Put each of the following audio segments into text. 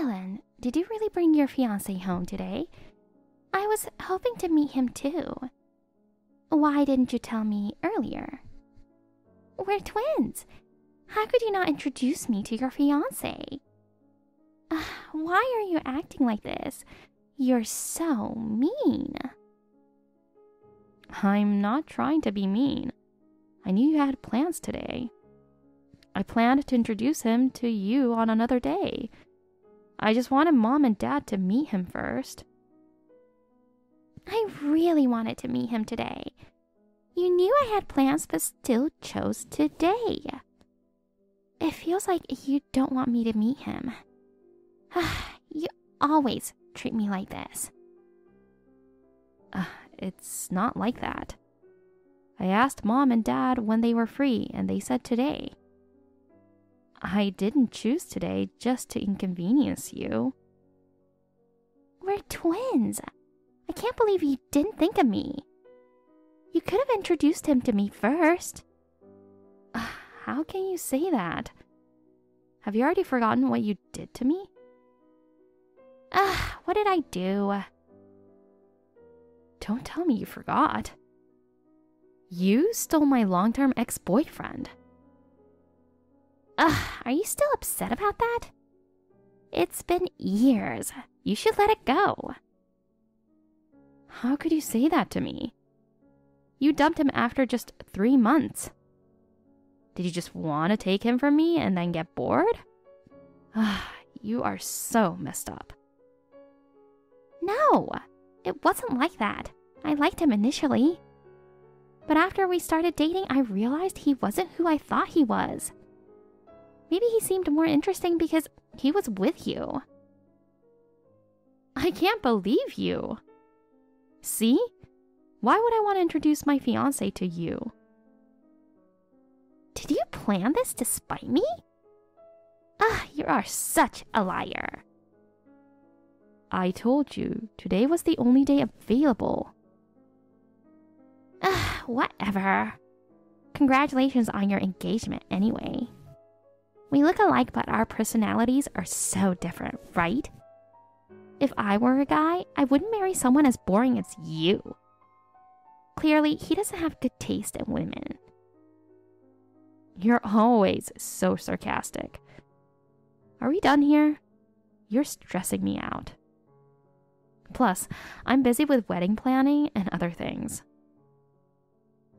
Ellen, did you really bring your fiancé home today? I was hoping to meet him too. Why didn't you tell me earlier? We're twins. How could you not introduce me to your fiancé? Why are you acting like this? You're so mean. I'm not trying to be mean. I knew you had plans today. I planned to introduce him to you on another day. I just wanted Mom and Dad to meet him first. I really wanted to meet him today. You knew I had plans but still chose today. It feels like you don't want me to meet him. You always treat me like this. It's not like that. I asked Mom and Dad when they were free, and they said today. I didn't choose today just to inconvenience you. We're twins. I can't believe you didn't think of me. You could have introduced him to me first. How can you say that? Have you already forgotten what you did to me? What did I do? Don't tell me you forgot. You stole my long-term ex-boyfriend. Are you still upset about that? It's been years. You should let it go. How could you say that to me? You dumped him after just 3 months. Did you just want to take him from me and then get bored? You are so messed up. No, it wasn't like that. I liked him initially. But after we started dating, I realized he wasn't who I thought he was. Maybe he seemed more interesting because he was with you. I can't believe you. See? Why would I want to introduce my fiancé to you? Did you plan this to spite me? You are such a liar. I told you, today was the only day available. Whatever. Congratulations on your engagement anyway. We look alike, but our personalities are so different, right? If I were a guy, I wouldn't marry someone as boring as you. Clearly, he doesn't have good taste in women. You're always so sarcastic. Are we done here? You're stressing me out. Plus, I'm busy with wedding planning and other things.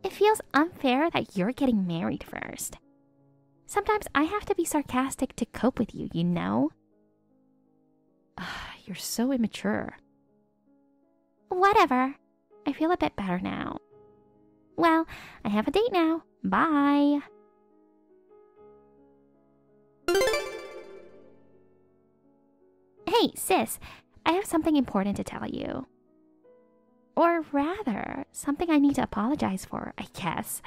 It feels unfair that you're getting married first. Sometimes I have to be sarcastic to cope with you, you know? You're so immature. Whatever. I feel a bit better now. Well, I have a date now. Bye. Hey, sis, I have something important to tell you. Or rather, something I need to apologize for, I guess.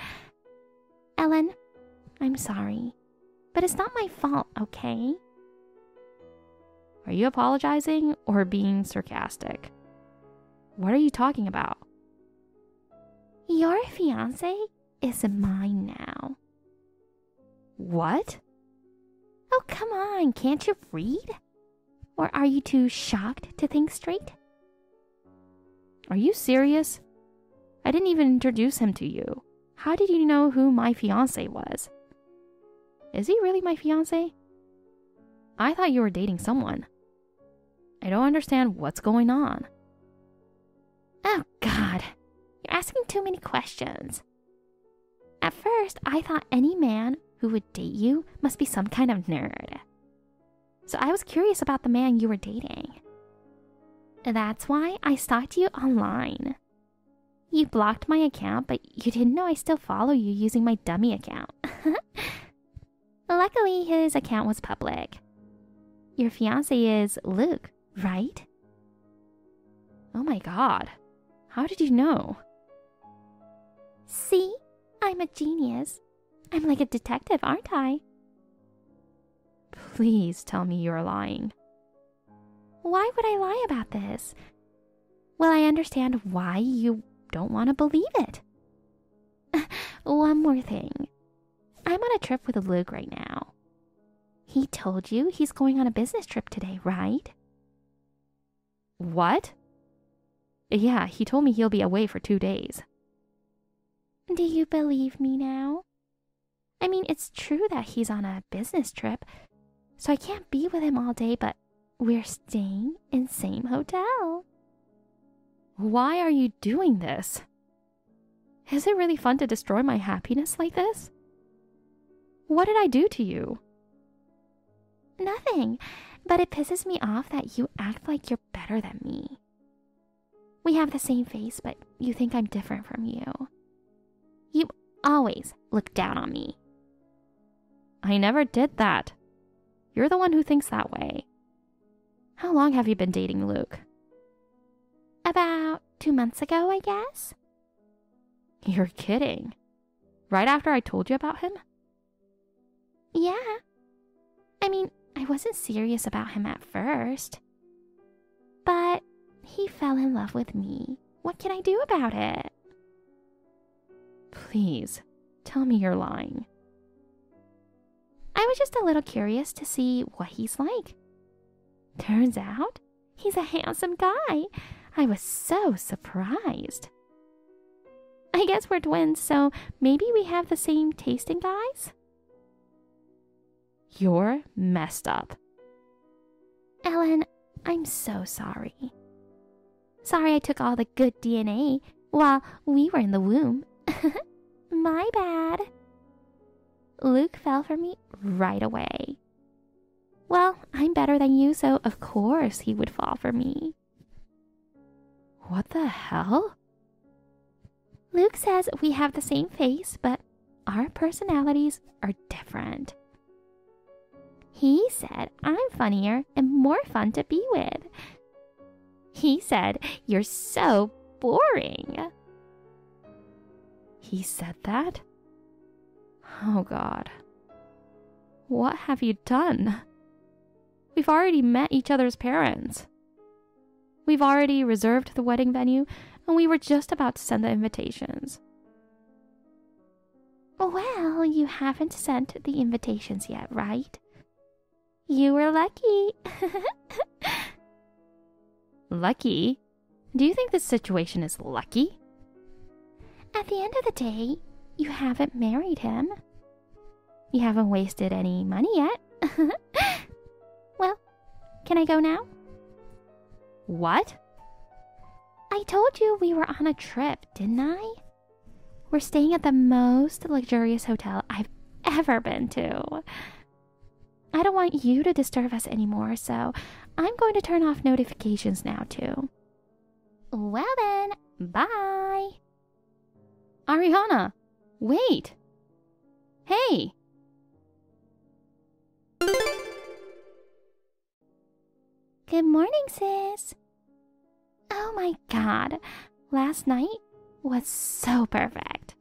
Ellen, I'm sorry, but it's not my fault, okay? Are you apologizing or being sarcastic? What are you talking about? Your fiancé is mine now. What? Oh, come on, can't you read? Or are you too shocked to think straight? Are you serious? I didn't even introduce him to you. How did you know who my fiancé was? Is he really my fiancé? I thought you were dating someone. I don't understand what's going on. Oh, God. You're asking too many questions. At first, I thought any man who would date you must be some kind of nerd. So I was curious about the man you were dating. That's why I stalked you online. You blocked my account, but you didn't know I still follow you using my dummy account. Luckily, his account was public. Your fiancé is Luke, right? Oh my God. How did you know? See? I'm a genius. I'm like a detective, aren't I? Please tell me you're lying. Why would I lie about this? Well, I understand why you don't want to believe it. One more thing. I'm on a trip with Luke right now. He told you he's going on a business trip today, right? What? Yeah, he told me he'll be away for 2 days. Do you believe me now? I mean, it's true that he's on a business trip, so I can't be with him all day, but we're staying in the same hotel. Why are you doing this? Is it really fun to destroy my happiness like this? What did I do to you? Nothing, but it pisses me off that you act like you're better than me. We have the same face, but you think I'm different from you. You always look down on me. I never did that. You're the one who thinks that way. How long have you been dating Luke? About 2 months ago, I guess. You're kidding. Right after I told you about him? Yeah. I mean, I wasn't serious about him at first. But he fell in love with me. What can I do about it? Please, tell me you're lying. I was just a little curious to see what he's like. Turns out, he's a handsome guy. I was so surprised. I guess we're twins, so maybe we have the same taste in guys? You're messed up. Ellen, I'm so sorry. Sorry I took all the good DNA while we were in the womb. My bad. Luke fell for me right away. Well, I'm better than you, so of course he would fall for me. What the hell? Luke says we have the same face, but our personalities are different. He said I'm funnier and more fun to be with. He said you're so boring. He said that? Oh God. What have you done? We've already met each other's parents. We've already reserved the wedding venue, and we were just about to send the invitations. Well, you haven't sent the invitations yet, right? You were lucky. Lucky? Do you think this situation is lucky? At the end of the day, you haven't married him. You haven't wasted any money yet. Well, can I go now? What? I told you we were on a trip, didn't I? We're staying at the most luxurious hotel I've ever been to. I don't want you to disturb us anymore, so I'm going to turn off notifications now, too. Well then, bye. Ariana, wait. Hey. Good morning, sis. Oh my God, last night was so perfect.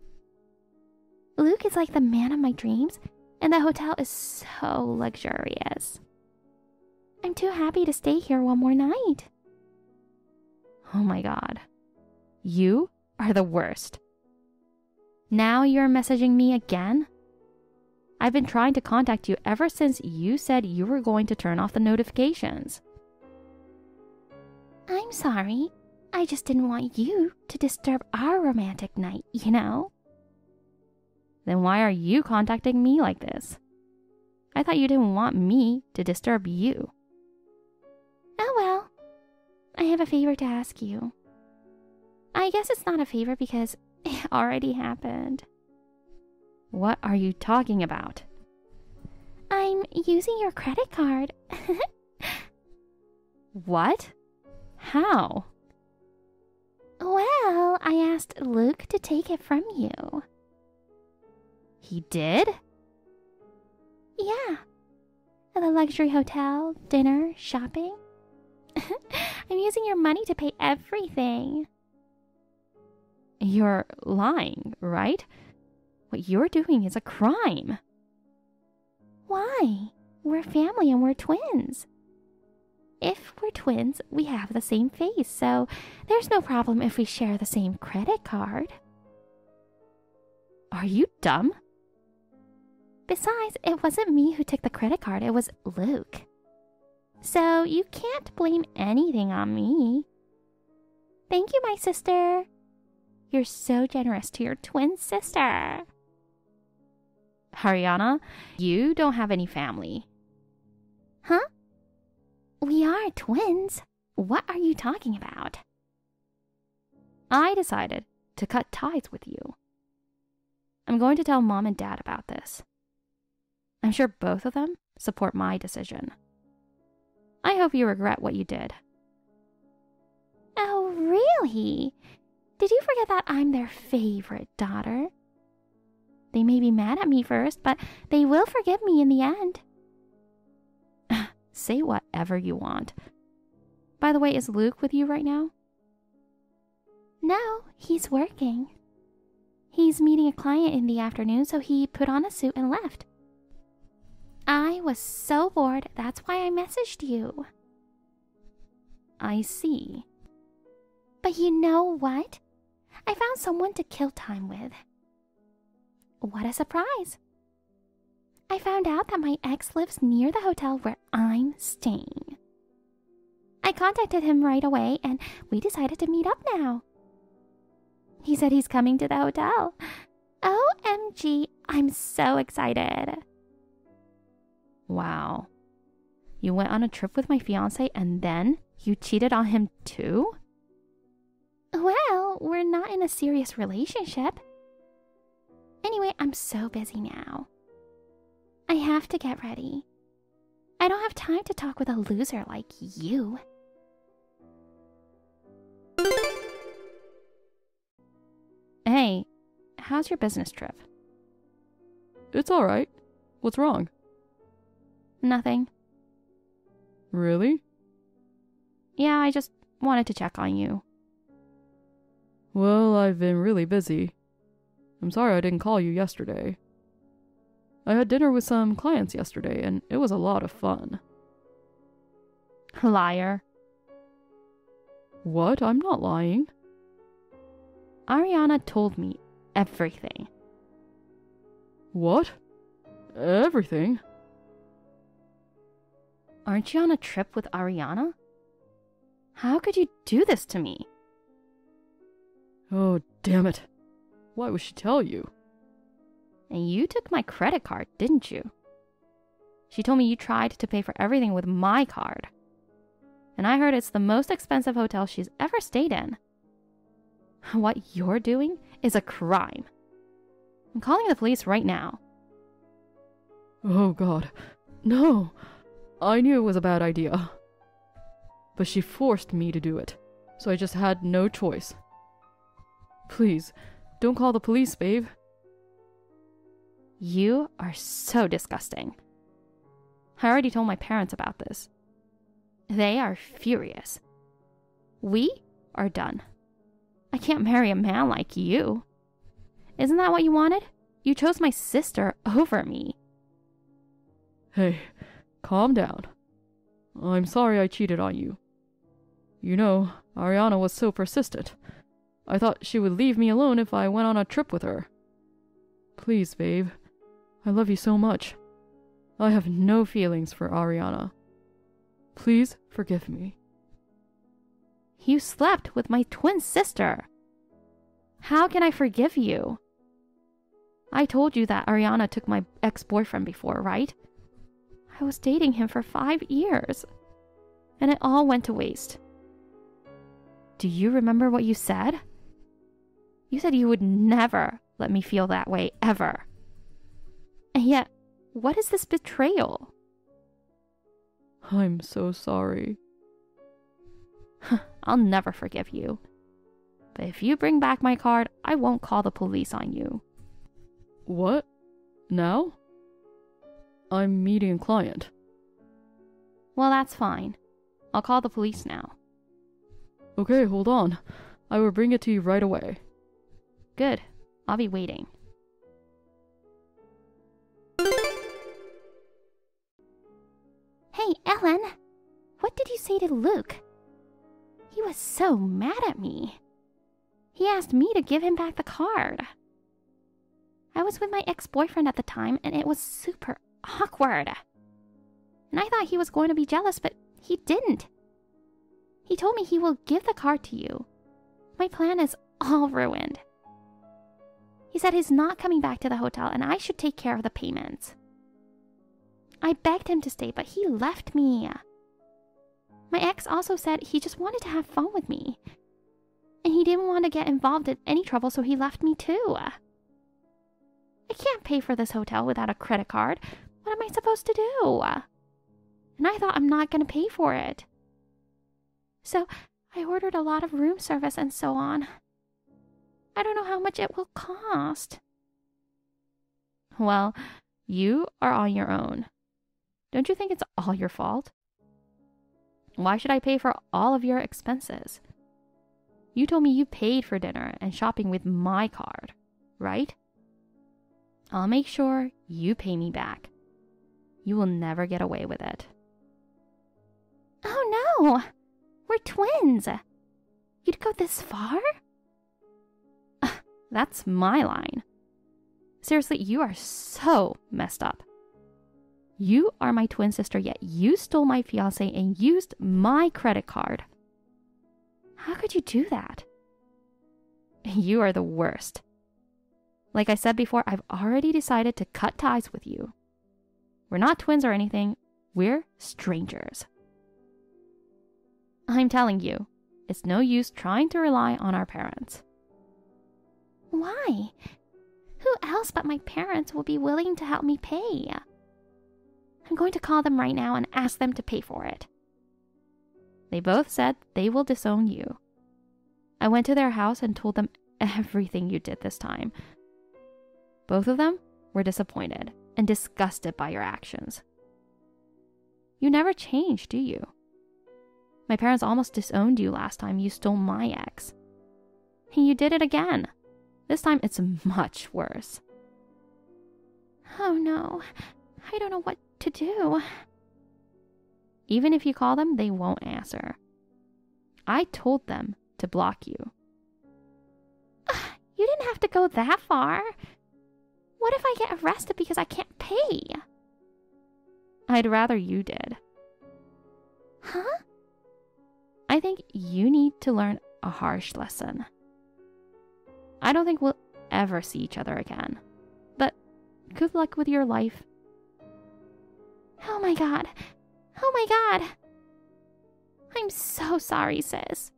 Luke is like the man of my dreams, and the hotel is so luxurious. I'm too happy to stay here one more night. Oh my God. You are the worst. Now you're messaging me again? I've been trying to contact you ever since you said you were going to turn off the notifications. I'm sorry. I just didn't want you to disturb our romantic night, you know? Then why are you contacting me like this? I thought you didn't want me to disturb you. Oh well. I have a favor to ask you. I guess it's not a favor because it already happened. What are you talking about? I'm using your credit card. What? How? Well, I asked Luke to take it from you. He did? Yeah. At the luxury hotel, dinner, shopping. I'm using your money to pay everything. You're lying, right? What you're doing is a crime. Why? We're family and we're twins. If we're twins, we have the same face, so there's no problem if we share the same credit card. Are you dumb? Besides, it wasn't me who took the credit card, it was Luke. So you can't blame anything on me. Thank you, my sister. You're so generous to your twin sister. Ariana, you don't have any family. Huh? We are twins. What are you talking about? I decided to cut ties with you. I'm going to tell Mom and Dad about this. I'm sure both of them support my decision. I hope you regret what you did. Oh, really? Did you forget that I'm their favorite daughter? They may be mad at me first, but they will forgive me in the end. Say whatever you want. By the way, is Luke with you right now? No, he's working. He's meeting a client in the afternoon, so he put on a suit and left. I was so bored, that's why I messaged you. I see. But you know what? I found someone to kill time with. What a surprise! I found out that my ex lives near the hotel where I'm staying. I contacted him right away and we decided to meet up now. He said he's coming to the hotel. OMG, I'm so excited. Wow. You went on a trip with my fiancé and then you cheated on him too? Well, we're not in a serious relationship. Anyway, I'm so busy now. I have to get ready. I don't have time to talk with a loser like you. Hey, how's your business trip? It's alright. What's wrong? Nothing. Really? Yeah, I just wanted to check on you. Well, I've been really busy. I'm sorry I didn't call you yesterday. I had dinner with some clients yesterday, and it was a lot of fun. Liar. What? I'm not lying. Ariana told me everything. What? Everything? Aren't you on a trip with Ariana? How could you do this to me? Oh, damn it. Why would she tell you? And you took my credit card, didn't you? She told me you tried to pay for everything with my card. And I heard it's the most expensive hotel she's ever stayed in. What you're doing is a crime. I'm calling the police right now. Oh, God. No. I knew it was a bad idea. But she forced me to do it, so I just had no choice. Please, don't call the police, babe. You are so disgusting. I already told my parents about this. They are furious. We are done. I can't marry a man like you. Isn't that what you wanted? You chose my sister over me. Hey, calm down. I'm sorry I cheated on you. You know, Ariana was so persistent. I thought she would leave me alone if I went on a trip with her. Please, babe. I love you so much. I have no feelings for Ariana. Please forgive me. You slept with my twin sister. How can I forgive you? I told you that Ariana took my ex-boyfriend before, right? I was dating him for 5 years. And it all went to waste. Do you remember what you said? You said you would never let me feel that way, ever. And yet, what is this betrayal? I'm so sorry. I'll never forgive you. But if you bring back my card, I won't call the police on you. What? Now? I'm meeting a client. Well, that's fine. I'll call the police now. Okay, hold on. I will bring it to you right away. Good. I'll be waiting. Hey, Ellen. What did you say to Luke? He was so mad at me. He asked me to give him back the card. I was with my ex-boyfriend at the time, and it was super awkward. And I thought he was going to be jealous, but he didn't. He told me he will give the card to you. My plan is all ruined. He said he's not coming back to the hotel, and I should take care of the payments. I begged him to stay, but he left me. My ex also said he just wanted to have fun with me. And he didn't want to get involved in any trouble, so he left me too. I can't pay for this hotel without a credit card. What am I supposed to do? And I thought I'm not going to pay for it. So I ordered a lot of room service and so on. I don't know how much it will cost. Well, you are on your own. Don't you think it's all your fault? Why should I pay for all of your expenses? You told me you paid for dinner and shopping with my card, right? I'll make sure you pay me back. You will never get away with it. Oh no! We're twins! You'd go this far? That's my line. Seriously, you are so messed up. You are my twin sister, yet you stole my fiancé and used my credit card. How could you do that? You are the worst. Like I said before, I've already decided to cut ties with you. We're not twins or anything. We're strangers. I'm telling you, it's no use trying to rely on our parents. Why? Who else but my parents will be willing to help me pay? I'm going to call them right now and ask them to pay for it. They both said they will disown you. I went to their house and told them everything you did this time. Both of them were disappointed and disgusted by your actions. You never change, do you? My parents almost disowned you last time you stole my ex. And you did it again. This time it's much worse. Oh no, I don't know what to do. Even if you call them, they won't answer. I told them to block you. You didn't have to go that far. What if I get arrested because I can't pay? I'd rather you did. Huh? I think you need to learn a harsh lesson. I don't think we'll ever see each other again. But good luck with your life. Oh my god. Oh my god. I'm so sorry, sis.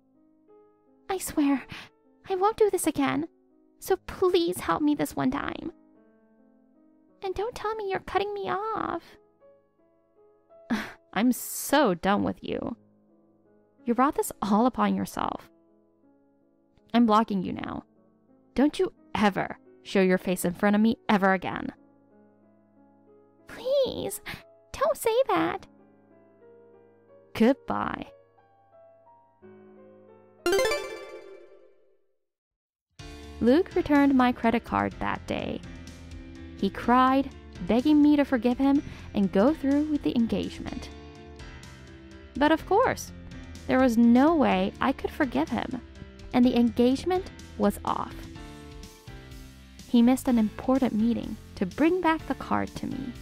I swear, I won't do this again. So please help me this one time. And don't tell me you're cutting me off. I'm so done with you. You brought this all upon yourself. I'm blocking you now. Don't you ever show your face in front of me ever again. Please, don't say that. Goodbye. Luke returned my credit card that day. He cried, begging me to forgive him and go through with the engagement. But of course, there was no way I could forgive him, and the engagement was off. He missed an important meeting to bring back the card to me.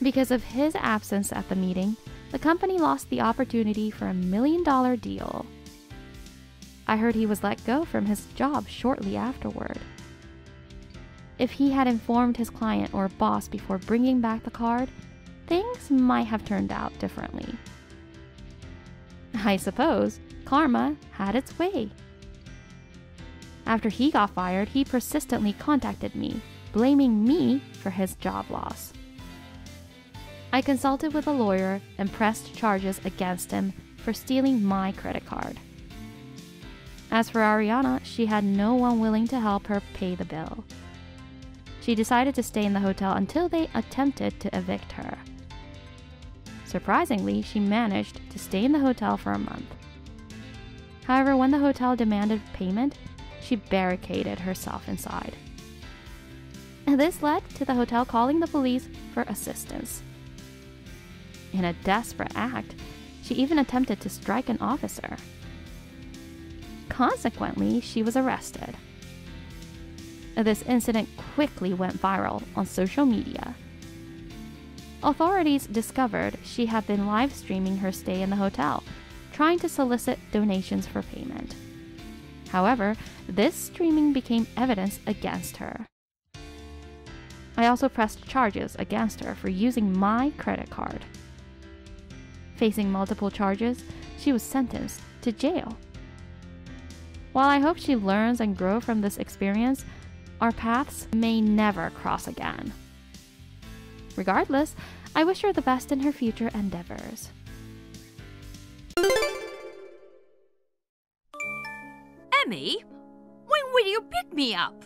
Because of his absence at the meeting, the company lost the opportunity for $1 million deal. I heard he was let go from his job shortly afterward. If he had informed his client or boss before bringing back the card, things might have turned out differently. I suppose karma had its way. After he got fired, he persistently contacted me, blaming me for his job loss. I consulted with a lawyer and pressed charges against him for stealing my credit card. As for Ariana, she had no one willing to help her pay the bill. She decided to stay in the hotel until they attempted to evict her. Surprisingly, she managed to stay in the hotel for a month. However, when the hotel demanded payment, she barricaded herself inside. This led to the hotel calling the police for assistance. In a desperate act, she even attempted to strike an officer. Consequently, she was arrested. This incident quickly went viral on social media. Authorities discovered she had been live streaming her stay in the hotel, trying to solicit donations for payment. However, this streaming became evidence against her. I also pressed charges against her for using my credit card. Facing multiple charges, she was sentenced to jail. While I hope she learns and grows from this experience, our paths may never cross again. Regardless, I wish her the best in her future endeavors. Emmy, when will you pick me up?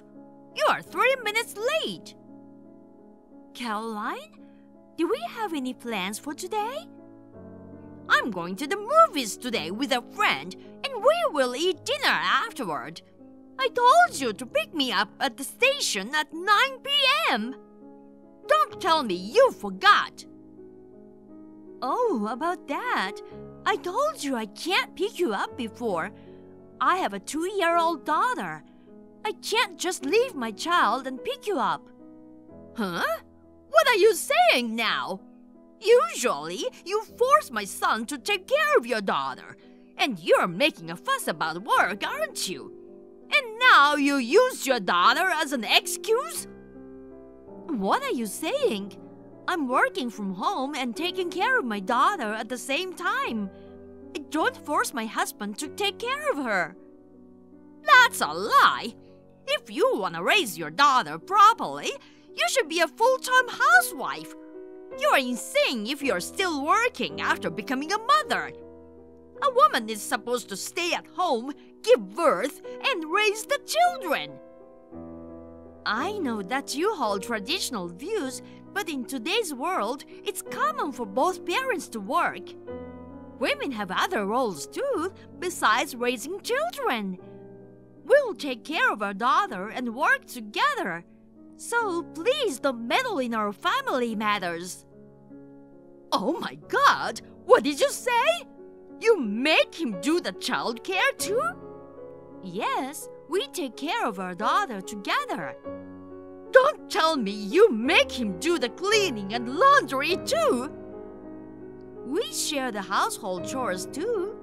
You are 3 minutes late. Caroline, do we have any plans for today? I'm going to the movies today with a friend, and we will eat dinner afterward. I told you to pick me up at the station at 9 p.m. Don't tell me you forgot. Oh, about that. I told you I can't pick you up before. I have a 2-year-old daughter. I can't just leave my child and pick you up. Huh? What are you saying now? Usually, you force my son to take care of your daughter, and you're making a fuss about work, aren't you? And now you use your daughter as an excuse? What are you saying? I'm working from home and taking care of my daughter at the same time. I don't force my husband to take care of her. That's a lie. If you want to raise your daughter properly, you should be a full-time housewife. You're insane if you're still working after becoming a mother. A woman is supposed to stay at home, give birth, and raise the children. I know that you hold traditional views, but in today's world, it's common for both parents to work. Women have other roles too, besides raising children. We'll take care of our daughter and work together. So please don't meddle in our family matters. Oh my God! What did you say? You make him do the child care too? Yes, we take care of our daughter together. Don't tell me you make him do the cleaning and laundry too. We share the household chores too.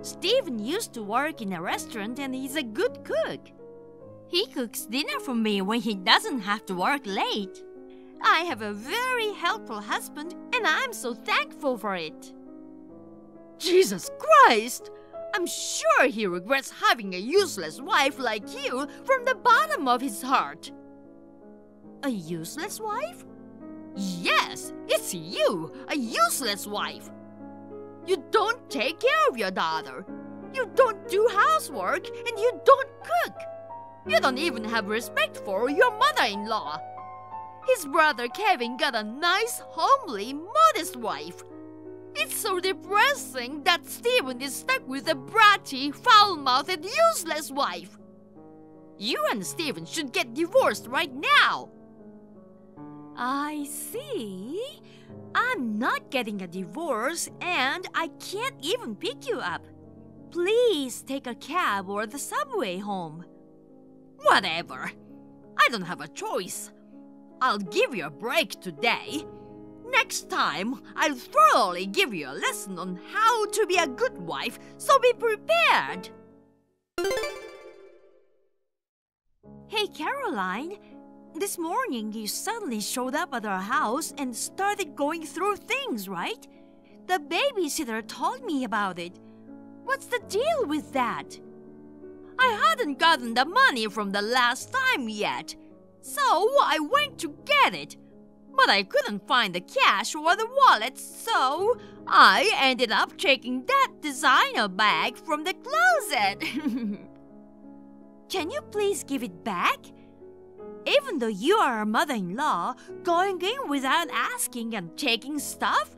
Stephen used to work in a restaurant and he's a good cook. He cooks dinner for me when he doesn't have to work late. I have a very helpful husband and I'm so thankful for it. Jesus Christ! I'm sure he regrets having a useless wife like you from the bottom of his heart. A useless wife? Yes, it's you, a useless wife. You don't take care of your daughter. You don't do housework and you don't cook. You don't even have respect for your mother-in-law. His brother Kevin got a nice, homely, modest wife. It's so depressing that Stephen is stuck with a bratty, foul-mouthed, useless wife. You and Stephen should get divorced right now. I see. I'm not getting a divorce and I can't even pick you up. Please take a cab or the subway home. Whatever. I don't have a choice. I'll give you a break today. Next time, I'll thoroughly give you a lesson on how to be a good wife, so be prepared. Hey, Caroline. This morning, you suddenly showed up at our house and started going through things, right? The babysitter told me about it. What's the deal with that? I hadn't gotten the money from the last time yet, so I went to get it. But I couldn't find the cash or the wallet, so I ended up taking that designer bag from the closet. Can you please give it back? Even though you are a mother-in-law, going in without asking and taking stuff?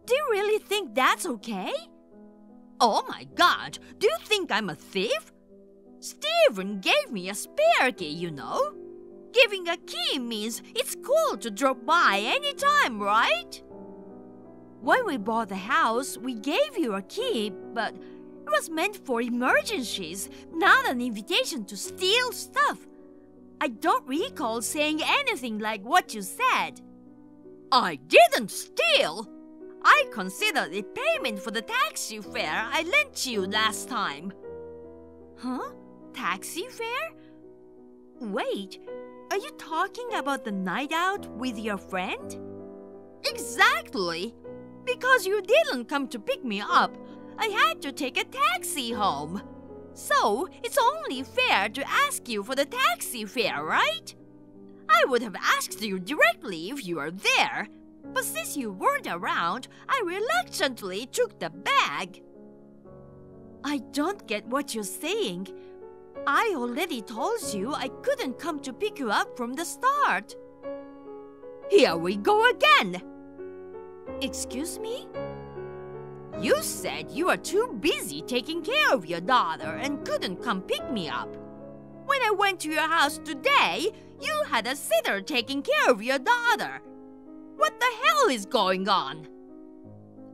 Do you really think that's okay? Oh my God, do you think I'm a thief? Stephen gave me a spare key, you know. Giving a key means it's cool to drop by anytime, right? When we bought the house, we gave you a key, but it was meant for emergencies, not an invitation to steal stuff. I don't recall saying anything like what you said. I didn't steal. I considered it payment for the taxi fare I lent you last time. Huh? Taxi fare? Wait, are you talking about the night out with your friend? Exactly. Because you didn't come to pick me up, I had to take a taxi home. So, it's only fair to ask you for the taxi fare, right? I would have asked you directly if you were there, but since you weren't around, I reluctantly took the bag. I don't get what you're saying. I already told you I couldn't come to pick you up from the start. Here we go again. Excuse me? You said you were too busy taking care of your daughter and couldn't come pick me up. When I went to your house today, you had a sitter taking care of your daughter. What the hell is going on?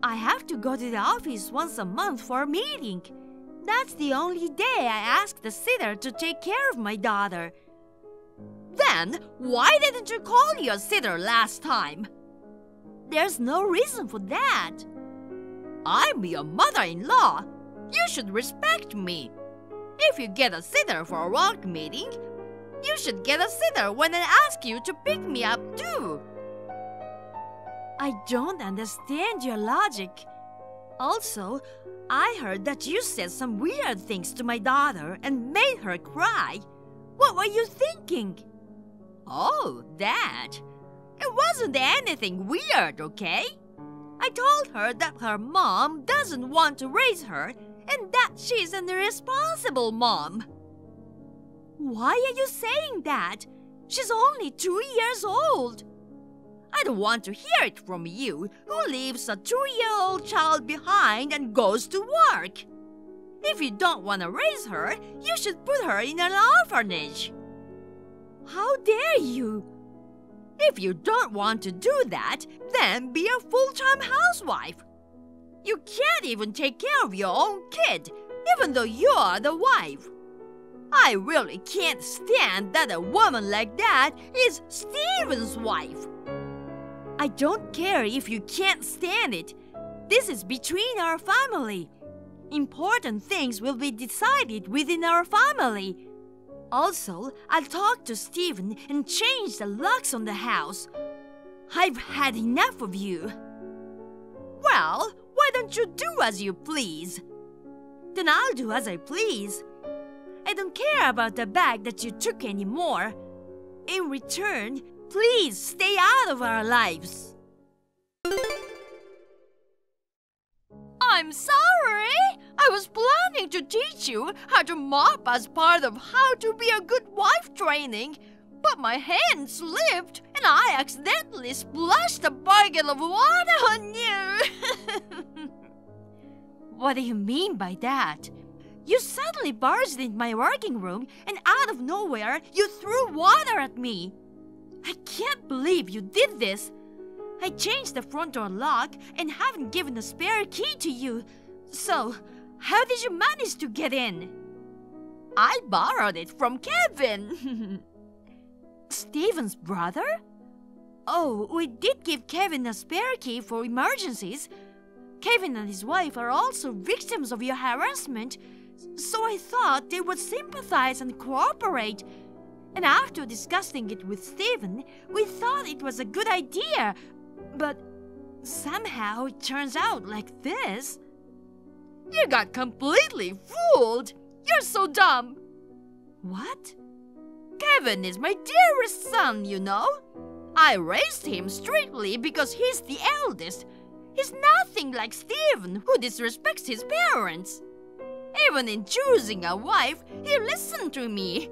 I have to go to the office once a month for a meeting. That's the only day I ask the sitter to take care of my daughter. Then, why didn't you call your sitter last time? There's no reason for that. I'm your mother-in-law. You should respect me. If you get a sitter for a work meeting, you should get a sitter when I ask you to pick me up too. I don't understand your logic. Also, I heard that you said some weird things to my daughter and made her cry. What were you thinking? Oh, that. It wasn't anything weird, okay? I told her that her mom doesn't want to raise her and that she's an irresponsible mom. Why are you saying that? She's only 2 years old. I don't want to hear it from you, who leaves a 2-year-old child behind and goes to work. If you don't want to raise her, you should put her in an orphanage. How dare you? If you don't want to do that, then be a full-time housewife. You can't even take care of your own kid, even though you're the wife. I really can't stand that a woman like that is Steven's wife. I don't care if you can't stand it. This is between our family. Important things will be decided within our family. Also, I'll talk to Steven and change the locks on the house. I've had enough of you. Well, why don't you do as you please? Then I'll do as I please. I don't care about the bag that you took anymore. In return, please stay out of our lives. I'm sorry. I was planning to teach you how to mop as part of how to be a good wife training, but my hand slipped and I accidentally splashed a bucket of water on you. What do you mean by that? You suddenly barged into my working room and out of nowhere you threw water at me. I can't believe you did this. I changed the front door lock and haven't given a spare key to you. So, how did you manage to get in? I borrowed it from Kevin. Steven's brother? Oh, we did give Kevin a spare key for emergencies. Kevin and his wife are also victims of your harassment, so I thought they would sympathize and cooperate. And after discussing it with Steven, we thought it was a good idea. But somehow it turns out like this. You got completely fooled. You're so dumb. What? Kevin is my dearest son, you know. I raised him strictly because he's the eldest. He's nothing like Steven, who disrespects his parents. Even in choosing a wife, he listened to me.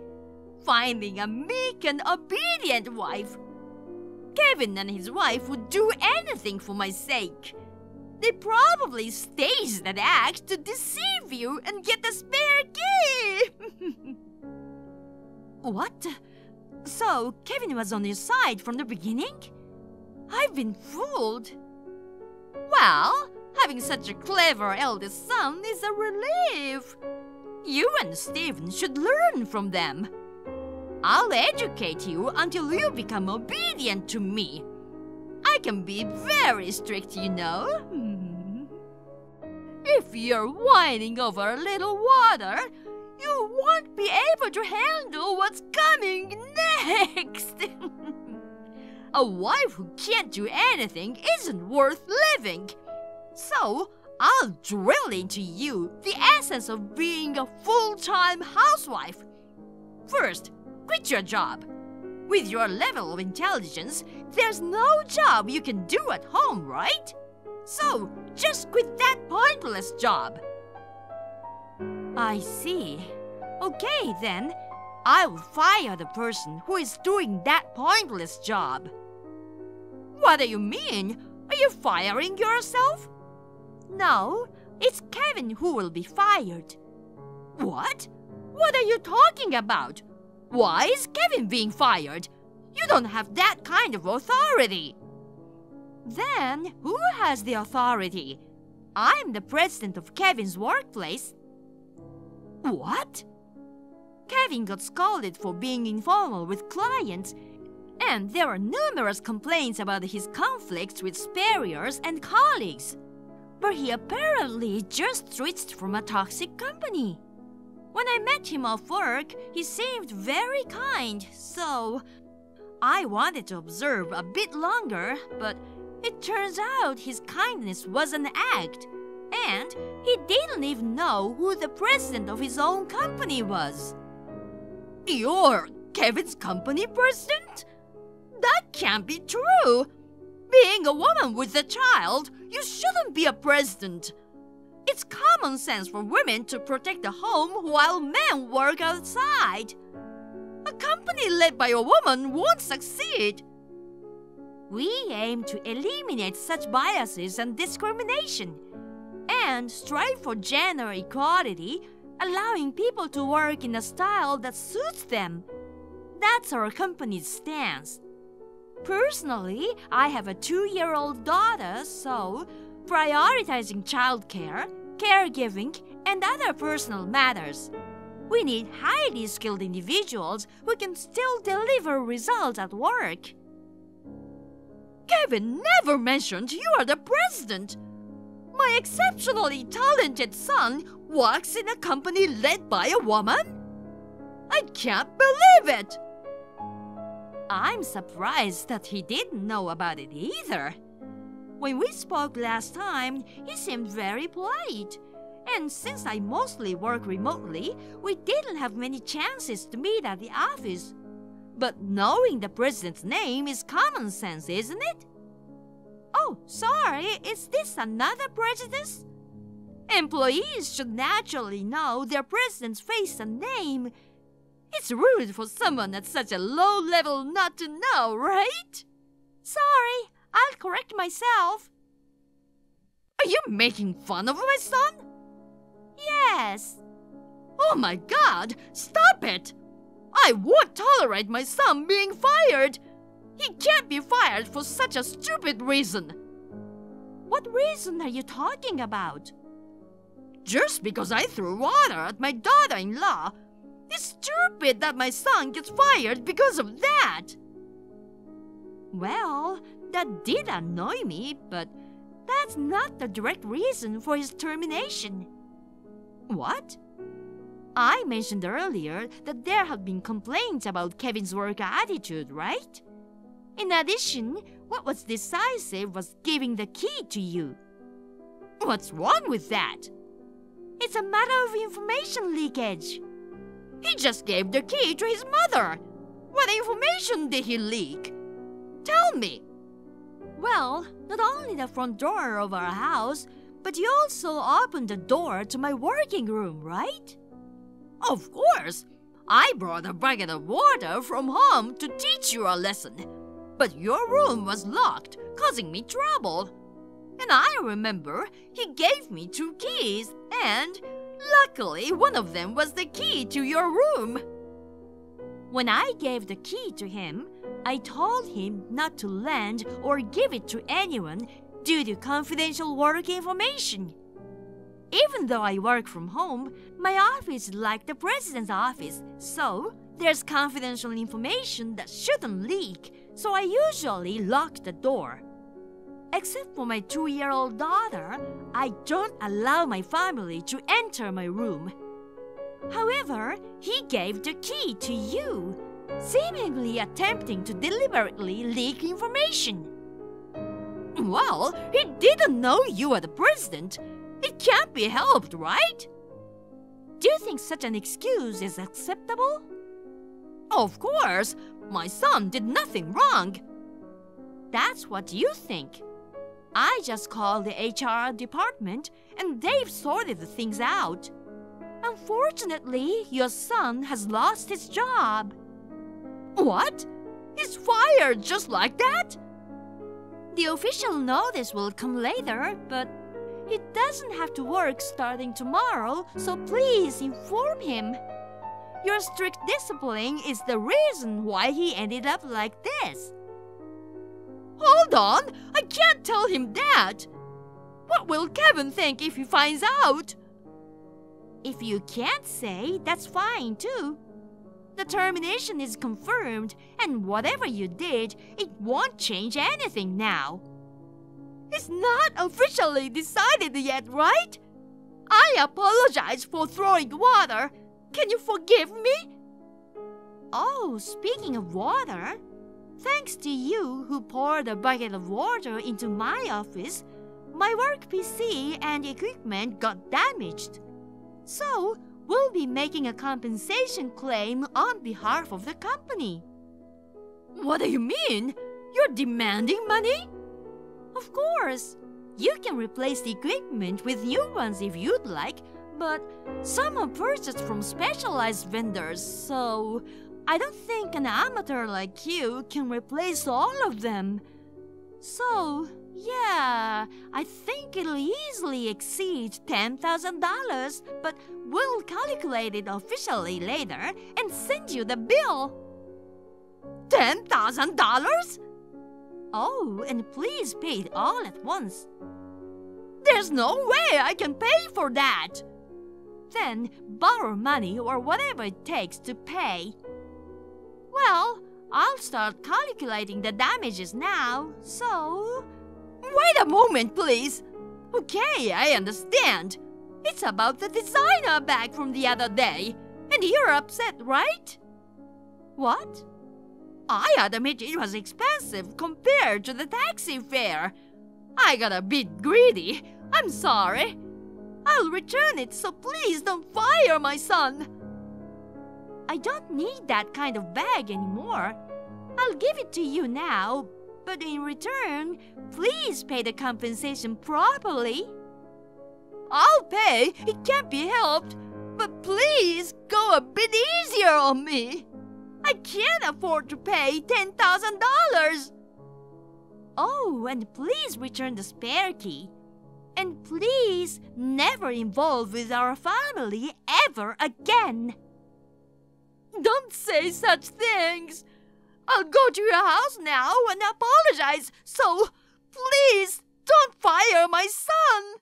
Finding a meek and obedient wife. Kevin and his wife would do anything for my sake. They probably staged that act to deceive you and get a spare key. What? So, Kevin was on your side from the beginning? I've been fooled. Well, having such a clever eldest son is a relief. You and Steven should learn from them. I'll educate you until you become obedient to me. I can be very strict, you know. If you're whining over a little water, you won't be able to handle what's coming next. A wife who can't do anything isn't worth living. So, I'll drill into you the essence of being a full-time housewife. First, quit your job. With your level of intelligence, there's no job you can do at home, right? So, just quit that pointless job. I see. Okay, then. I'll fire the person who is doing that pointless job. What do you mean? Are you firing yourself? No, it's Kevin who will be fired. What? What are you talking about? Why is Kevin being fired? You don't have that kind of authority. Then, who has the authority? I'm the president of Kevin's workplace. What? Kevin got scolded for being informal with clients, and there are numerous complaints about his conflicts with superiors and colleagues. But he apparently just switched from a toxic company. When I met him off work, he seemed very kind, so I wanted to observe a bit longer, but it turns out his kindness was an act, and he didn't even know who the president of his own company was. You're Kevin's company president? That can't be true. Being a woman with a child, you shouldn't be a president. It's common sense for women to protect the home while men work outside. A company led by a woman won't succeed. We aim to eliminate such biases and discrimination and strive for gender equality, allowing people to work in a style that suits them. That's our company's stance. Personally, I have a 2-year-old daughter, so prioritizing childcare, caregiving, and other personal matters. We need highly skilled individuals who can still deliver results at work. Kevin never mentioned you are the president. My exceptionally talented son works in a company led by a woman? I can't believe it! I'm surprised that he didn't know about it either. When we spoke last time, he seemed very polite. And since I mostly work remotely, we didn't have many chances to meet at the office. But knowing the president's name is common sense, isn't it? Oh, sorry, is this another prejudice? Employees should naturally know their president's face and name. It's rude for someone at such a low level not to know, right? Sorry, I'll correct myself. Are you making fun of my son? Yes. Oh my God, stop it! I won't tolerate my son being fired. He can't be fired for such a stupid reason. What reason are you talking about? Just because I threw water at my daughter-in-law. It's stupid that my son gets fired because of that. Well, that did annoy me, but that's not the direct reason for his termination. What? I mentioned earlier that there have been complaints about Kevin's work attitude, right? In addition, what was decisive was giving the key to you. What's wrong with that? It's a matter of information leakage. He just gave the key to his mother. What information did he leak? Tell me. Well, not only the front door of our house, but you also opened the door to my working room, right? Of course. I brought a bucket of water from home to teach you a lesson. But your room was locked, causing me trouble. And I remember he gave me 2 keys, and luckily one of them was the key to your room. When I gave the key to him, I told him not to lend or give it to anyone due to confidential work information. Even though I work from home, my office is like the president's office, so There's confidential information that shouldn't leak, so I usually lock the door. Except for my 2-year-old daughter, I don't allow my family to enter my room. However, he gave the key to you, seemingly attempting to deliberately leak information. Well, he didn't know you were the president. It can't be helped, right? Do you think such an excuse is acceptable? Of course, my son did nothing wrong. That's what you think. I just called the HR department and they've sorted the things out. Unfortunately, your son has lost his job. What? He's fired just like that? The official notice will come later, but he doesn't have to work starting tomorrow, so please inform him. Your strict discipline is the reason why he ended up like this. Hold on! I can't tell him that! What will Kevin think if he finds out? If you can't say, that's fine too. The termination is confirmed, and whatever you did, it won't change anything now. It's not officially decided yet, right? I apologize for throwing water. Can you forgive me? Oh, speaking of water, thanks to you who poured a bucket of water into my office, my work PC and equipment got damaged. So, we'll be making a compensation claim on behalf of the company. What do you mean? You're demanding money? Of course. You can replace the equipment with new ones if you'd like, but some are purchased from specialized vendors, so I don't think an amateur like you can replace all of them. So, yeah, I think it'll easily exceed $10,000, but we'll calculate it officially later and send you the bill. $10,000? Oh, and please pay it all at once. There's no way I can pay for that. Then borrow money or whatever it takes to pay. Well, I'll start calculating the damages now, so... Wait a moment, please. Okay, I understand. It's about the designer bag from the other day, and you're upset, right? What? I admit it was expensive compared to the taxi fare. I got a bit greedy. I'm sorry. I'll return it, so please don't fire my son. I don't need that kind of bag anymore. I'll give it to you now, but in return, please pay the compensation properly. I'll pay. It can't be helped. But please go a bit easier on me. I can't afford to pay $10,000. Oh, and please return the spare key. And please never involve with our family ever again. Don't say such things. I'll go to your house now and apologize, so please don't fire my son.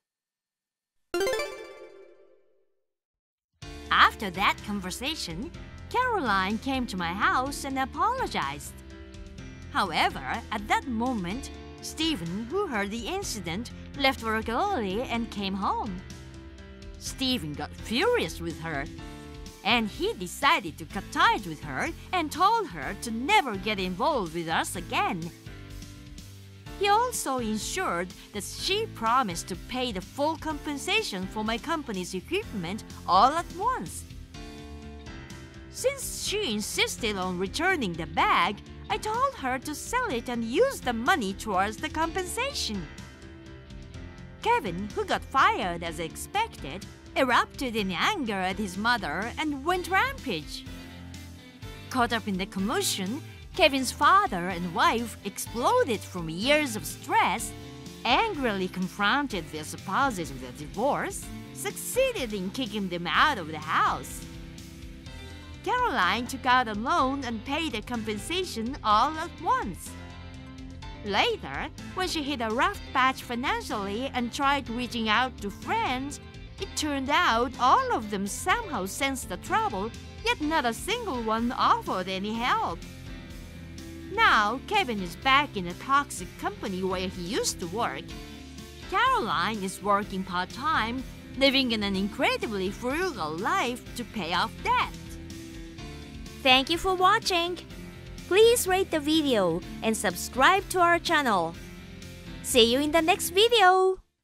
After that conversation, Caroline came to my house and apologized. However, at that moment, Stephen, who heard the incident, left work early and came home. Stephen got furious with her, and he decided to cut ties with her and told her to never get involved with us again. He also ensured that she promised to pay the full compensation for my company's equipment all at once. Since she insisted on returning the bag, I told her to sell it and use the money towards the compensation. Kevin, who got fired as expected, erupted in anger at his mother and went rampage. Caught up in the commotion, Kevin's father and wife exploded from years of stress, angrily confronted their spouses with a divorce, succeeded in kicking them out of the house. Caroline took out a loan and paid the compensation all at once. Later, when she hit a rough patch financially and tried reaching out to friends, It turned out all of them somehow sensed the trouble, yet not a single one offered any help. Now, Kevin is back in a toxic company where he used to work. Caroline is working part-time, living in an incredibly frugal life to pay off debt. Thank you for watching. Please rate the video and subscribe to our channel. See you in the next video.